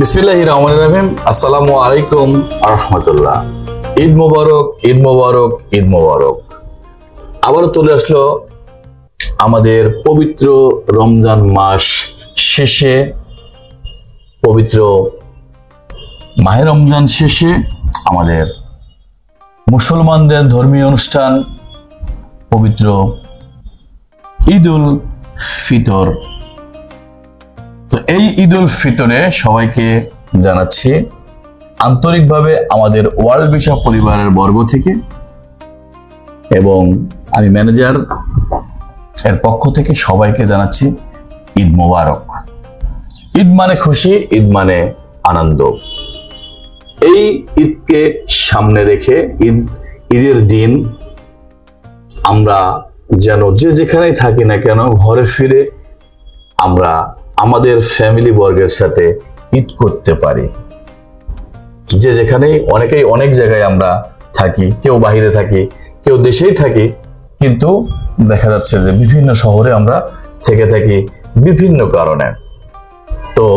বিসমিল্লাহির রহমানির রহিম। আসসালামু আলাইকুম রাহমাতুল্লাহ। ঈদ মোবারক, ঈদ মোবারক, ঈদ মোবারক। আবারও চলে আসলো আমাদের পবিত্র রমজান মাস শেষে, পবিত্র মাহে রমজান শেষে আমাদের মুসলমানদের ধর্মীয় অনুষ্ঠান পবিত্র ঈদ উল ফিতর। তো এই ঈদ উল ফিতরে সবাইকে জানাচ্ছি আন্তরিকভাবে আমাদের ওয়ার্ল্ড ভিসা পরিবারের বর্গ থেকে এবং আমি ম্যানেজার এর পক্ষ থেকে সবাইকে জানাচ্ছি ঈদ মোবারক। ঈদ মানে খুশি, ঈদ মানে আনন্দ। এই ঈদকে সামনে রেখে ঈদের দিন আমরা যেন যে যেখানেই থাকি না কেন ঘরে ফিরে আমরা আমাদের ফ্যামিলি বর্গের সাথে ঈদ করতে পারি। যে যেখানেই অনেকেই অনেক জায়গায় আমরা থাকি, কেউ বাহিরে থাকি, কেউ দেশেই থাকি, কিন্তু দেখা যাচ্ছে যে বিভিন্ন শহরে আমরা থেকে থাকি বিভিন্ন কারণে। তো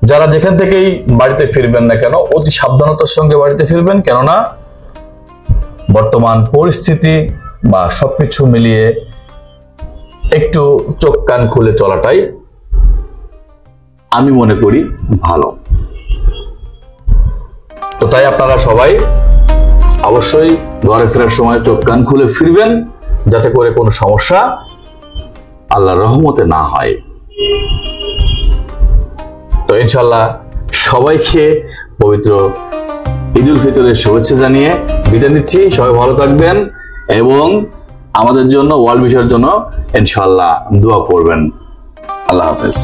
যারা যেখান থেকেই বাড়িতে ফিরবেন না কেন অতি সাবধানতার সঙ্গে বাড়িতে ফিরবেন, কেননা বর্তমান পরিস্থিতি বা সবকিছু মিলিয়ে একটু চোখ কান খুলে চলাটাই আমি মনে করি ভালো। তো তাই আপনারা সবাই অবশ্যই ঘরে ফেরার সময় চোখ কান খুলে ফিরবেন, যাতে করে কোনো সমস্যা আল্লাহর রহমতে না হয়। তো ইনশাআল্লাহ সবাইকে পবিত্র ঈদ উল ফিতরের শুভেচ্ছা জানিয়ে বিদায় নিচ্ছি। সবাই ভালো থাকবেন এবং আমাদের জন্য ওয়ার্ল্ড ভিসার জন্য ইনশাআল্লাহ দোয়া করবেন। আল্লাহ হাফেজ।